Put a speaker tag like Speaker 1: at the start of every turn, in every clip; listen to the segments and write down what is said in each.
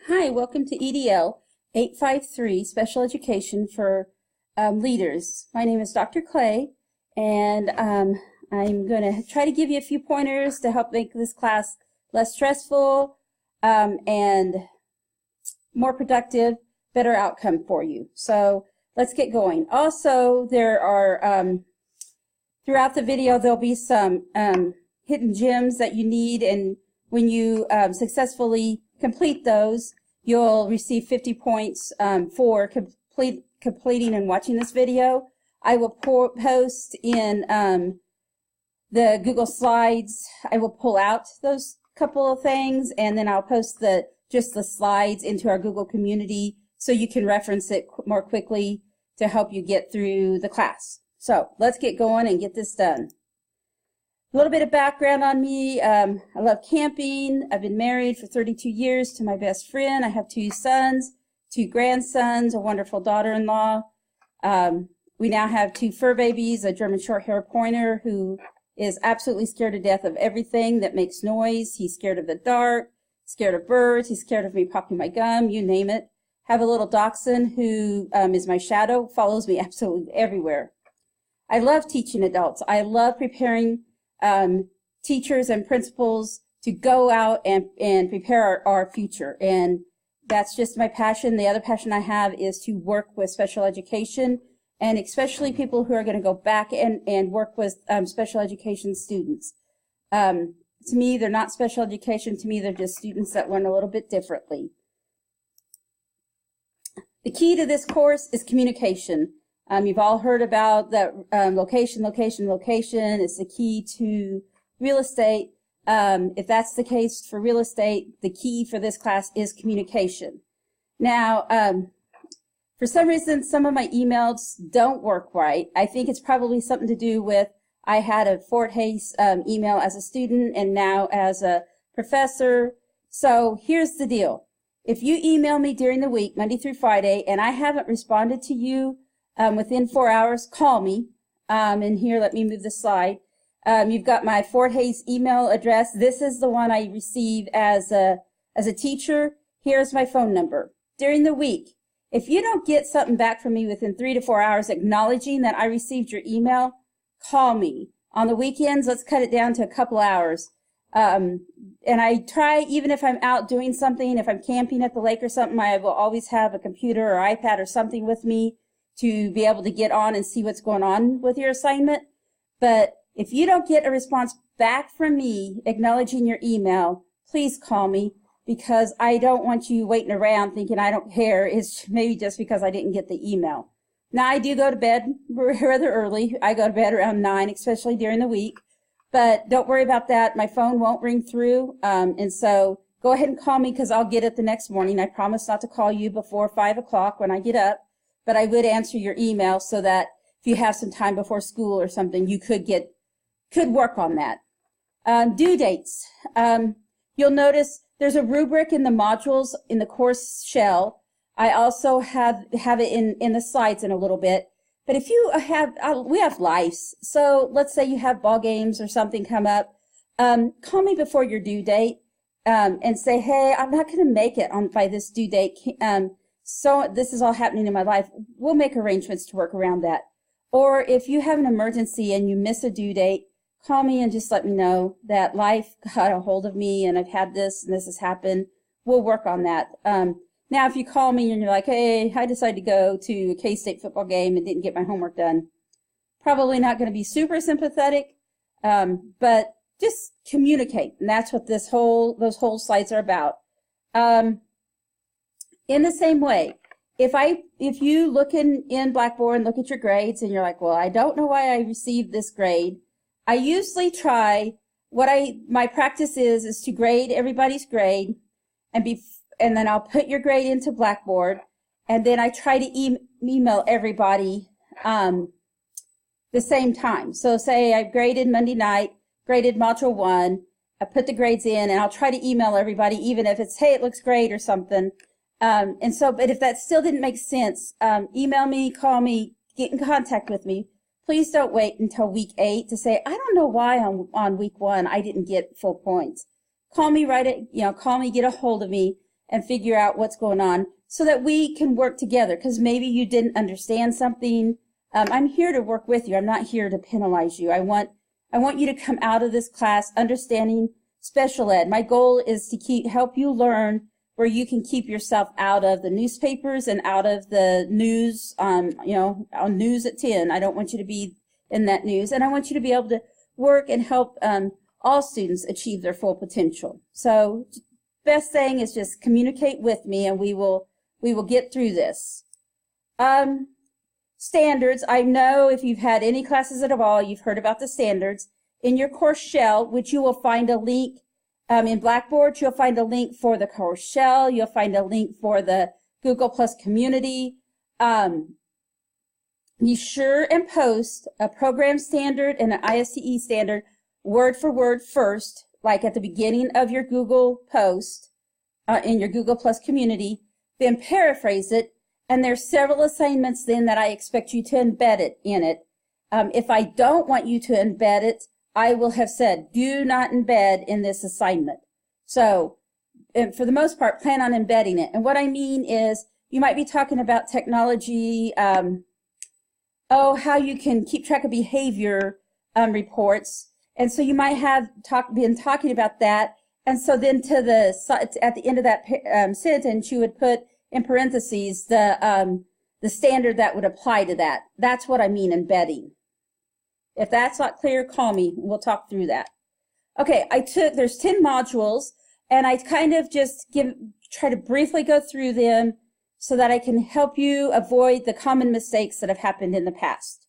Speaker 1: Hi, welcome to EDL 853, Special Education for Leaders. My name is Dr. Clay, and I'm going to try to give you a few pointers to help make this class less stressful and more productive, better outcome for you. So let's get going. Also, there are, throughout the video, there'll be some hidden gems that you need, and when you successfully complete those, you'll receive 50 points for completing and watching this video. I will post in the Google Slides. I will pull out those couple of things, and then I'll post just the slides into our Google community so you can reference it more quickly to help you get through the class. So let's get going and get this done. A little bit of background on me. I love camping. I've been married for 32 years to my best friend. I have 2 sons, 2 grandsons, a wonderful daughter-in-law. We now have 2 fur babies, a German Shorthair Pointer who is absolutely scared to death of everything that makes noise. He's scared of the dark, scared of birds. He's scared of me popping my gum, you name it. Have a little dachshund who is my shadow, follows me absolutely everywhere. I love teaching adults. I love preparing teachers and principals to go out and prepare our future. And that's just my passion. The other passion I have is to work with special education, and especially people who are going to go back and work with special education students. To me, they're not special education. To me, they're just students that learn a little bit differently. The key to this course is communication. You've all heard about that location is the key to real estate. If that's the case for real estate, the key for this class is communication. Now, for some reason, some of my emails don't work right. I think it's probably something to do with I had a Fort Hays email as a student and now as a professor. So here's the deal. If you email me during the week, Monday through Friday, and I haven't responded to you within 4 hours, call me. And here, let me move the slide. You've got my Fort Hays email address. This is the one I receive as a teacher. Here's my phone number. During the week, if you don't get something back from me within 3 to 4 hours acknowledging that I received your email, call me. On the weekends, let's cut it down to a couple hours. And I try, even if I'm out doing something, if I'm camping at the lake or something, I will always have a computer or iPad or something with me to be able to get on and see what's going on with your assignment. But if you don't get a response back from me acknowledging your email, please call me, because I don't want you waiting around thinking I don't care. It's maybe just because I didn't get the email. Now, I do go to bed rather early. I go to bed around 9, especially during the week. But don't worry about that. My phone won't ring through. And so go ahead and call me, because I'll get it the next morning. I promise not to call you before 5 o'clock when I get up. But I would answer your email so that if you have some time before school or something, you could work on that. Due dates. You'll notice there's a rubric in the modules in the course shell. I also have it in the slides in a little bit. But if you we have lives. So let's say you have ball games or something come up. Call me before your due date and say, hey, I'm not going to make it by this due date. So this is all happening in my life. We'll make arrangements to work around that. Or if you have an emergency and you miss a due date, call me and just let me know that life got a hold of me and I've had this and this has happened. We'll work on that. Now, if you call me and you're like, hey, I decided to go to a K-State football game and didn't get my homework done, probably not going to be super sympathetic, but just communicate. And that's what those whole slides are about. In the same way, if you look in Blackboard and look at your grades and you're like, well, I don't know why I received this grade, I usually try, my practice is to grade everybody's grade and then I'll put your grade into Blackboard, and then I try to email everybody the same time. So say I graded Monday night, graded Module 1, I put the grades in, and I'll try to email everybody, even if it's, hey, it looks great or something. But if that still didn't make sense, email me, call me, get in contact with me. Please don't wait until week 8 to say, I don't know why on week 1 I didn't get full points. Call me, get a hold of me, and figure out what's going on so that we can work together, because maybe you didn't understand something. I'm here to work with you. I'm not here to penalize you. I want you to come out of this class understanding special ed. My goal is to help you learn where you can keep yourself out of the newspapers and out of the news, on news at 10. I don't want you to be in that news, and I want you to be able to work and help all students achieve their full potential. So best thing is just communicate with me, and we will get through this. Standards. I know if you've had any classes at all, you've heard about the standards. In your course shell, which you will find a link in Blackboard, you'll find a link for the course shell. You'll find a link for the Google Plus community. Be sure and post a program standard and an ISTE standard word for word first, like at the beginning of your Google post in your Google Plus community, then paraphrase it. And there's several assignments then that I expect you to embed it in it. If I don't want you to embed it, I will have said, do not embed in this assignment. So for the most part, plan on embedding it. And what I mean is you might be talking about technology, how you can keep track of behavior reports. And so you might have been talking about that. And so then at the end of that sentence, you would put in parentheses the standard that would apply to that. That's what I mean embedding. If that's not clear, call me. We'll talk through that. Okay, there's 10 modules, and I kind of just try to briefly go through them so that I can help you avoid the common mistakes that have happened in the past.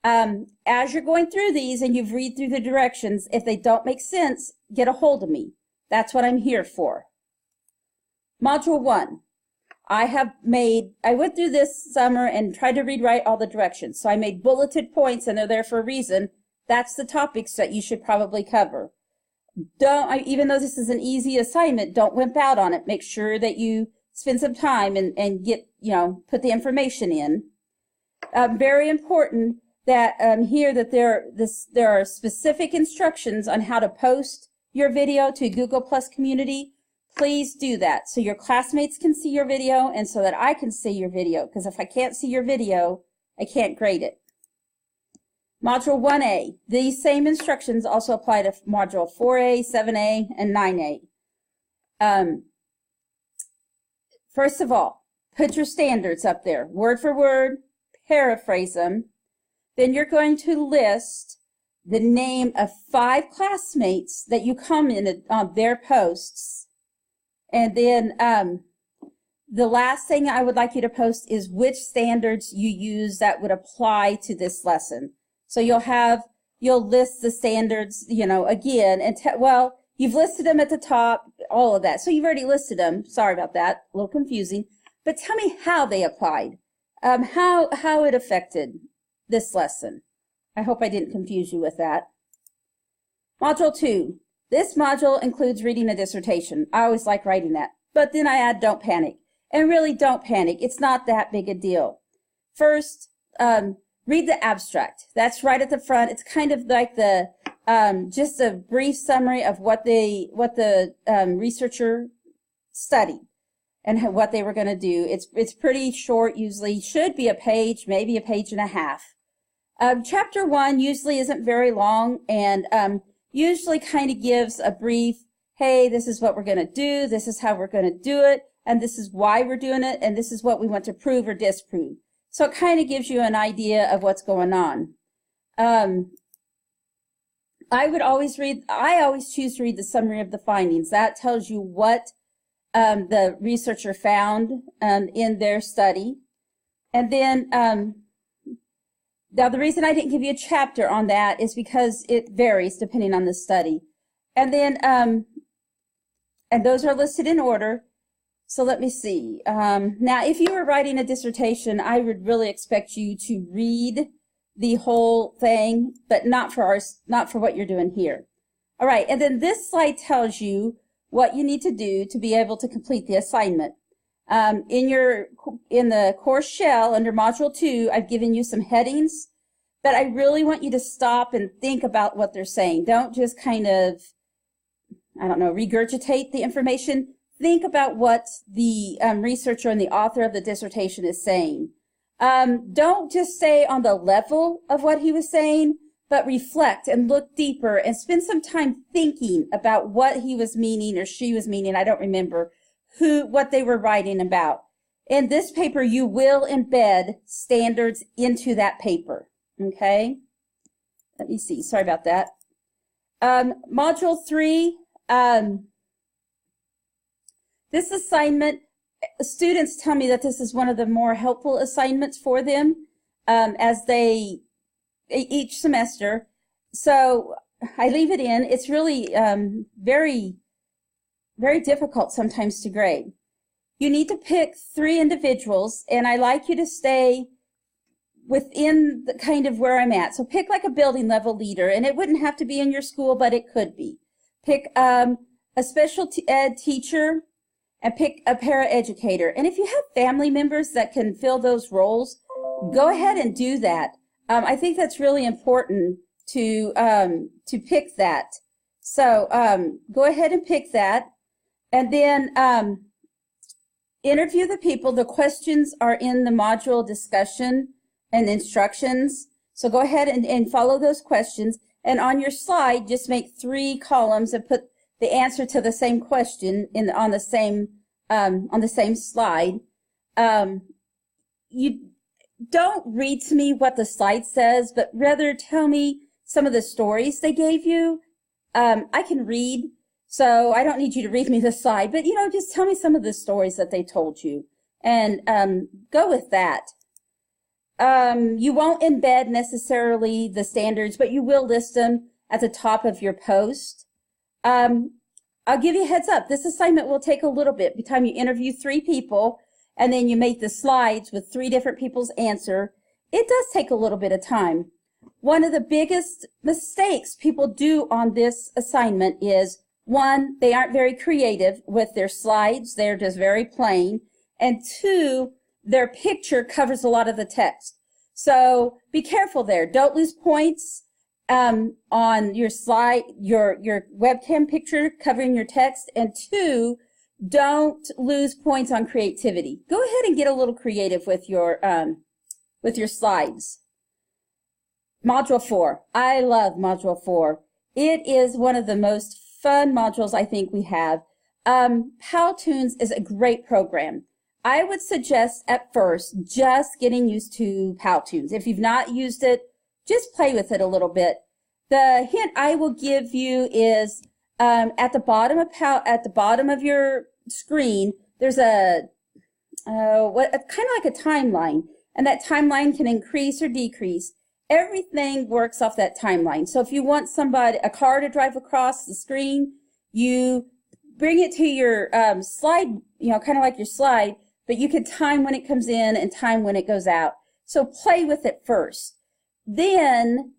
Speaker 1: As you're going through these and you've read through the directions, if they don't make sense, get a hold of me. That's what I'm here for. Module 1. I went through this summer and tried to write all the directions. So I made bulleted points, and they're there for a reason. That's the topics that you should probably cover. Even though this is an easy assignment, don't wimp out on it. Make sure that you spend some time and get, put the information in. Very important that there are specific instructions on how to post your video to Google Plus community. Please do that so your classmates can see your video and so that I can see your video, because if I can't see your video, I can't grade it. Module 1A. These same instructions also apply to Module 4A, 7A, and 9A. First of all, put your standards up there, word for word, paraphrase them. Then you're going to list the name of 5 classmates that you commented on their posts. And then the last thing I would like you to post is which standards you use that would apply to this lesson. So you'll list the standards, again, and you've listed them at the top, all of that. So you've already listed them. Sorry about that, a little confusing. But tell me how they applied, how it affected this lesson. I hope I didn't confuse you with that. Module 2. This module includes reading a dissertation. I always like writing that. But then I add don't panic. And really, don't panic. It's not that big a deal. First, read the abstract. That's right at the front. It's kind of like just a brief summary of what the researcher studied and what they were going to do. It's pretty short usually. Should be a page, maybe a page and a half. Chapter 1 usually isn't very long and usually kind of gives a brief, hey, this is what we're going to do, this is how we're going to do it, and this is why we're doing it, and this is what we want to prove or disprove. So it kind of gives you an idea of what's going on. I always choose to read the summary of the findings. That tells you what the researcher found in their study. And then now, the reason I didn't give you a chapter on that is because it varies depending on the study. And then, and those are listed in order. So let me see. Now, if you were writing a dissertation, I would really expect you to read the whole thing, but not for what you're doing here. All right, and then this slide tells you what you need to do to be able to complete the assignment. In the course shell under Module 2, I've given you some headings, but I really want you to stop and think about what they're saying. Don't just kind of, regurgitate the information. think about what the researcher and the author of the dissertation is saying. Don't just stay on the level of what he was saying, but reflect and look deeper and spend some time thinking about what he was meaning or she was meaning. I don't remember what they were writing about. In this paper, you will embed standards into that paper. Okay? Let me see. Sorry about that. Module 3, this assignment, students tell me that this is one of the more helpful assignments for them as they, each semester. So I leave it in. It's really very, very difficult sometimes to grade. You need to pick 3 individuals, and I like you to stay within the kind of where I'm at. So pick like a building level leader, and it wouldn't have to be in your school, but it could be. Pick a special ed teacher, and pick a paraeducator. And if you have family members that can fill those roles, go ahead and do that. I think that's really important to pick that. So go ahead and pick that, and then interview the people. The questions are in the module discussion and instructions. So go ahead and follow those questions. And on your slide, just make 3 columns and put the answer to the same question on the same slide. You don't read to me what the slide says, but rather tell me some of the stories they gave you. I can read, so I don't need you to read me the slide, but just tell me some of the stories that they told you, and go with that. You won't embed necessarily the standards, but you will list them at the top of your post. I'll give you a heads up. This assignment will take a little bit. By the time you interview 3 people, and then you make the slides with 3 different people's answer, it does take a little bit of time. One of the biggest mistakes people do on this assignment is, 1, they aren't very creative with their slides. They're just very plain. And 2, their picture covers a lot of the text. So be careful there. Don't lose points on your slide, your webcam picture covering your text. And 2, don't lose points on creativity. Go ahead and get a little creative with your slides. Module 4. I love Module 4. It is one of the most fun modules I think we have. Powtoons is a great program. I would suggest at first just getting used to Powtoons. If you've not used it, just play with it a little bit. The hint I will give you is at the bottom of your screen, there's a kind of like a timeline, and that timeline can increase or decrease. Everything works off that timeline. So if you want a car to drive across the screen, you bring it to your slide, kind of like your slide, but you can time when it comes in and time when it goes out. So play with it first. Then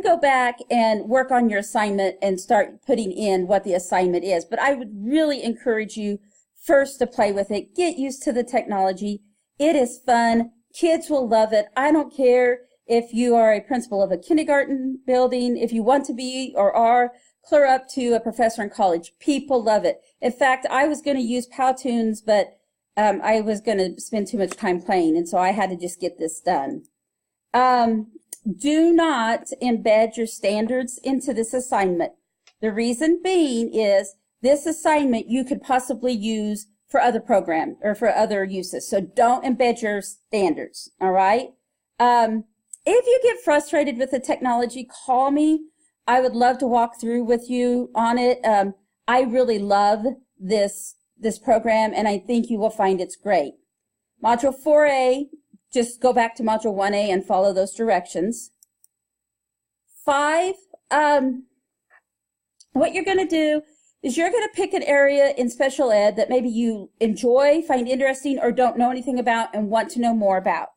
Speaker 1: go back and work on your assignment and start putting in what the assignment is. But I would really encourage you first to play with it. Get used to the technology. It is fun. Kids will love it. I don't care if you are a principal of a kindergarten building, if you want to be or are, clear up to a professor in college. People love it. In fact, I was going to use Powtoons, but I was going to spend too much time playing, and so I had to just get this done. Do not embed your standards into this assignment. The reason being is this assignment you could possibly use for other programs or for other uses. So don't embed your standards, all right? If you get frustrated with the technology, call me. I would love to walk through with you on it. I really love this program, and I think you will find it's great. Module 4A, just go back to Module 1A and follow those directions. 5, what you're going to do is you're going to pick an area in special ed that maybe you enjoy, find interesting, or don't know anything about and want to know more about.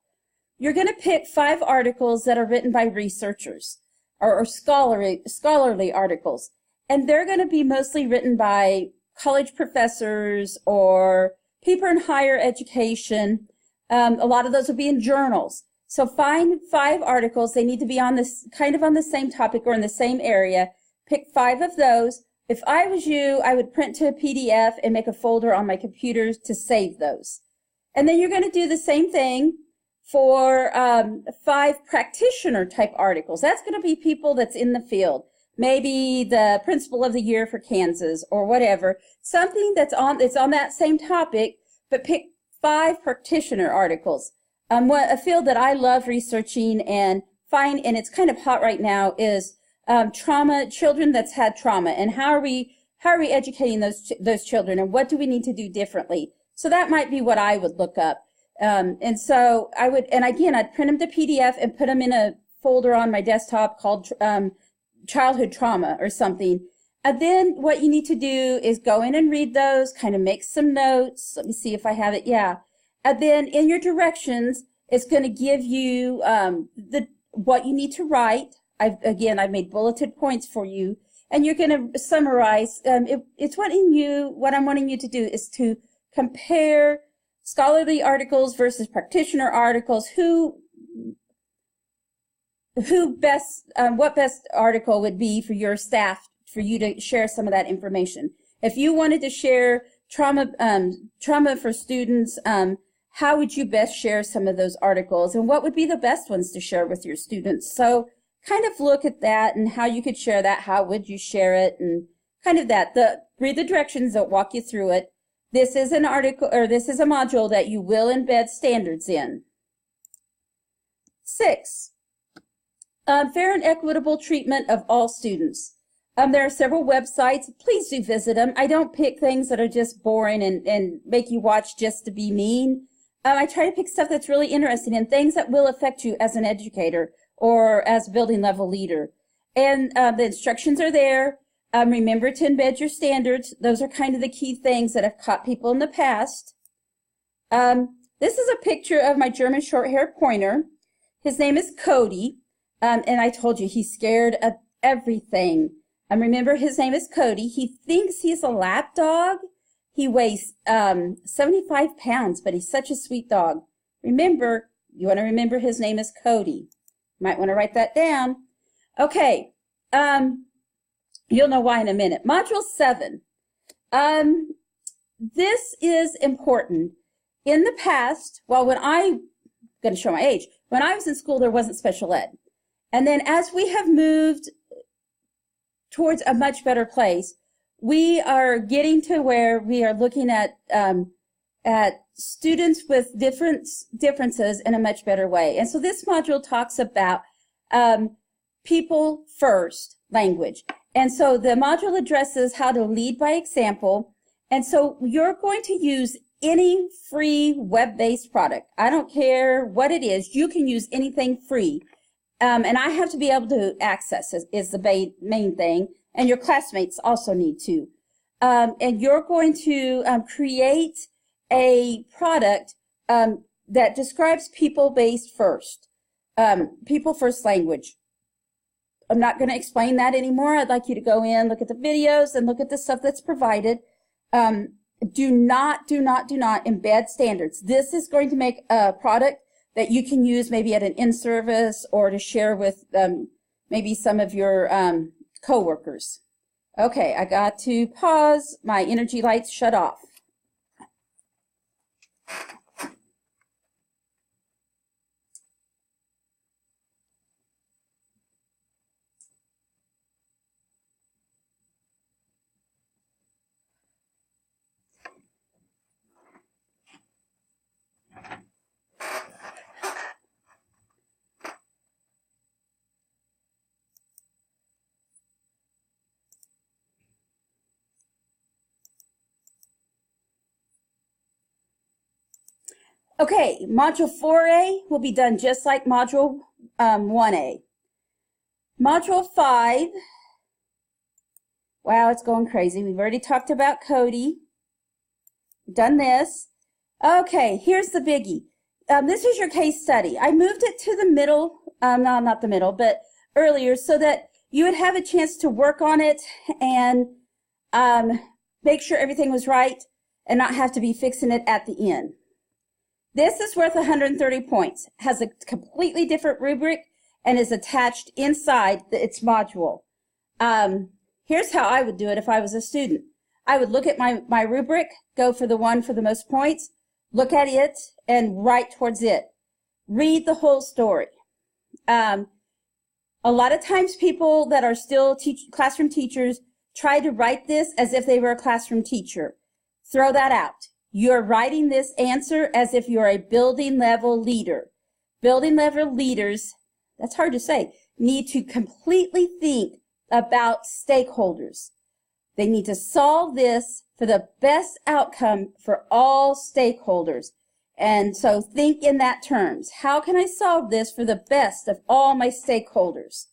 Speaker 1: You're going to pick 5 articles that are written by researchers or scholarly articles, and they're going to be mostly written by college professors or people in higher education. A lot of those will be in journals. So find 5 articles. They need to be on this kind of on the same topic or in the same area. Pick 5 of those. If I was you, I would print to a PDF and make a folder on my computer to save those. And then you're going to do the same thing for 5 practitioner type articles. That's going to be people that's in the field. Maybe the principal of the year for Kansas or whatever. Something that's on that same topic, but pick 5 practitioner articles. A field that I love researching and it's kind of hot right now is trauma, children that's had trauma, and how are we educating those children, and what do we need to do differently? So that might be what I would look up. And so I would, and again, I'd print them to PDF and put them in a folder on my desktop called childhood trauma or something. And then what you need to do is go in and read those, kind of make some notes. Let me see if I have it. Yeah. And then in your directions, it's going to give you what you need to write. I've made bulleted points for you, and you're going to summarize. What I'm wanting you to do is to compare scholarly articles versus practitioner articles. What best article would be for your staff for you to share some of that information? If you wanted to share trauma for students, how would you best share some of those articles, and what would be the best ones to share with your students? So kind of look at that and how you could share that. How would you share it? And kind of that. Read the directions that walk you through it. This is an article, or this is a module that you will embed standards in. 6, fair and equitable treatment of all students. There are several websites. Please do visit them. I don't pick things that are just boring and make you watch just to be mean. I try to pick stuff that's really interesting and things that will affect you as an educator or as a building level leader. And the instructions are there. Remember to embed your standards. Those are kind of the key things that have caught people in the past. This is a picture of my German short-haired pointer. His name is Cody. And I told you, he's scared of everything. Remember, his name is Cody. He thinks he's a lap dog. He weighs 75 pounds, but he's such a sweet dog. Remember, you want to remember his name is Cody. Might want to write that down. Okay. You'll know why in a minute. Module 7. This is important. In the past, when I'm going to show my age, when I was in school, there wasn't special ed. And then as we have moved towards a much better place, we are getting to where we are looking at students with differences in a much better way. And so this module talks about people first language. And so the module addresses how to lead by example. And so you're going to use any free web-based product. I don't care what it is. You can use anything free. And I have to be able to access is the main thing. And your classmates also need to. And you're going to create a product that describes people-based first, people first language. I'm not going to explain that anymore. I'd like you to go in, look at the videos, and look at the stuff that's provided. Do not embed standards. This is going to make a product that you can use maybe at an in-service or to share with maybe some of your coworkers. Okay, I got to pause. My energy lights shut off. Okay, Module 4A will be done just like Module 1A. Module 5, wow, it's going crazy. We've already talked about Cody. We've done this. Okay, here's the biggie. This is your case study. I moved it to the middle, no, not the middle, but earlier, so that you would have a chance to work on it and make sure everything was right and not have to be fixing it at the end. This is worth 130 points, has a completely different rubric, and is attached inside its module. Here's how I would do it if I was a student. I would look at my rubric, go for the one for the most points, look at it, and write towards it. Read the whole story. A lot of times people that are still classroom teachers try to write this as if they were a classroom teacher. Throw that out. You're writing this answer as if you're a building level leader. Building level leaders, that's hard to say, need to completely think about stakeholders. They need to solve this for the best outcome for all stakeholders. And so think in that terms. How can I solve this for the best of all my stakeholders?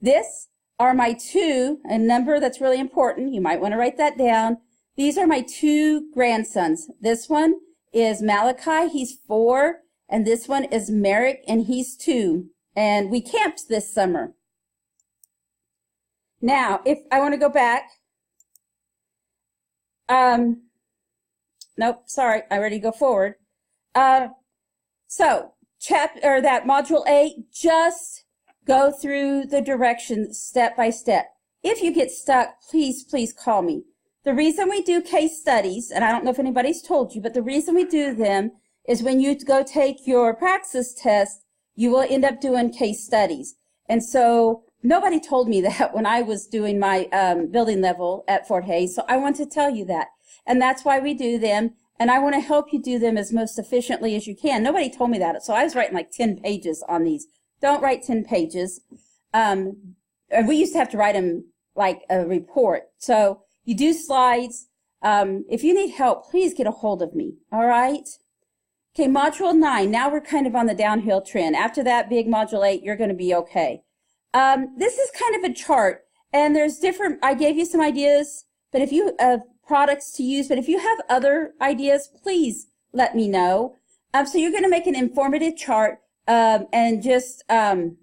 Speaker 1: This are my two, a number that's really important. You might want to write that down. These are my two grandsons. This one is Malachi, he's 4, and this one is Merrick, and he's 2. And we camped this summer. Now, if I want to go back, nope, sorry, I already go forward. So that module 8, just go through the directions step by step. If you get stuck, please call me. The reason we do case studies, and I don't know if anybody's told you, but the reason we do them is when you go take your praxis test, you will end up doing case studies. And so nobody told me that when I was doing my building level at Fort Hays, so I want to tell you that. And that's why we do them, and I want to help you do them as most efficiently as you can. Nobody told me that, so I was writing like 10 pages on these. Don't write 10 pages. And we used to have to write them like a report. So you do slides. If you need help, please get a hold of me, all right? Okay, Module 9, now we're kind of on the downhill trend. After that big Module 8, you're going to be okay. This is kind of a chart, and there's different, I gave you some ideas, but if you have products to use, but if you have other ideas, please let me know. So you're going to make an informative chart, and just go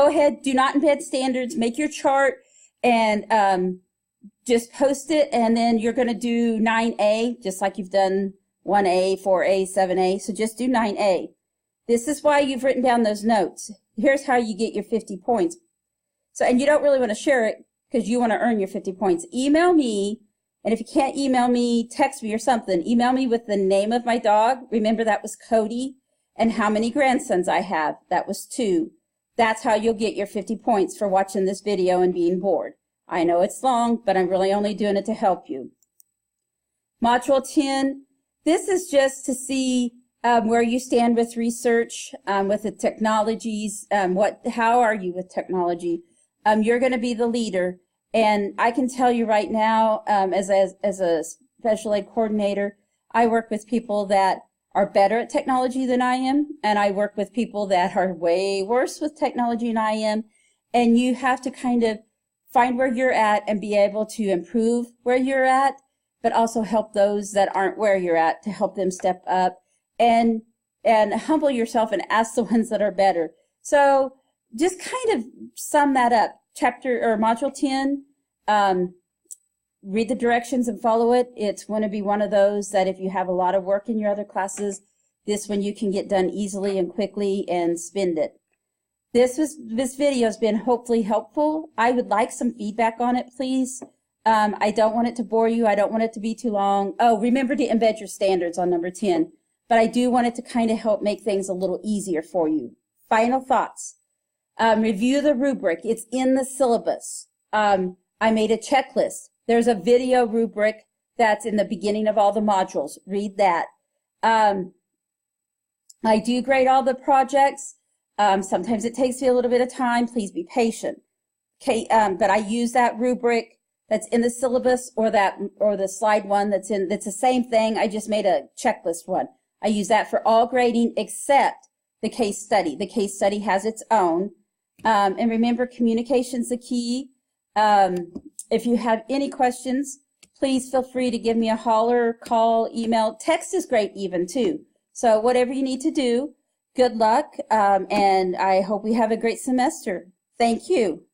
Speaker 1: ahead, do not embed standards, make your chart, and just post it, and then you're going to do 9A, just like you've done 1A, 4A, 7A, so just do 9A. This is why you've written down those notes. Here's how you get your 50 points. So, and you don't really want to share it because you want to earn your 50 points. Email me, and if you can't email me, text me or something. Email me with the name of my dog. Remember, that was Cody, and how many grandsons I have. That was 2. That's how you'll get your 50 points for watching this video and being bored. I know it's long, but I'm really only doing it to help you. Module 10, this is just to see where you stand with research, with the technologies, how are you with technology? You're going to be the leader, and I can tell you right now, as a special ed coordinator, I work with people that are better at technology than I am, and I work with people that are way worse with technology than I am, and you have to kind of find where you're at and be able to improve where you're at, but also help those that aren't where you're at to help them step up, and humble yourself and ask the ones that are better. So just kind of sum that up. Module 10, read the directions and follow it. It's going to be one of those that if you have a lot of work in your other classes, this one you can get done easily and quickly and spend it. This video has been hopefully helpful. I would like some feedback on it, please. I don't want it to bore you. I don't want it to be too long. Oh, remember to embed your standards on number 10. But I do want it to kind of help make things a little easier for you. Final thoughts. Review the rubric. It's in the syllabus. I made a checklist. There's a video rubric that's in the beginning of all the modules. Read that. I do grade all the projects. Sometimes it takes me a little bit of time. Please be patient. Okay, but I use that rubric that's in the syllabus or the slide one that's the same thing. I just made a checklist one. I use that for all grading except the case study. The case study has its own. And remember, communication's the key. If you have any questions, please feel free to give me a holler, call, email. Text is great even too. So whatever you need to do, good luck. And I hope we have a great semester. Thank you.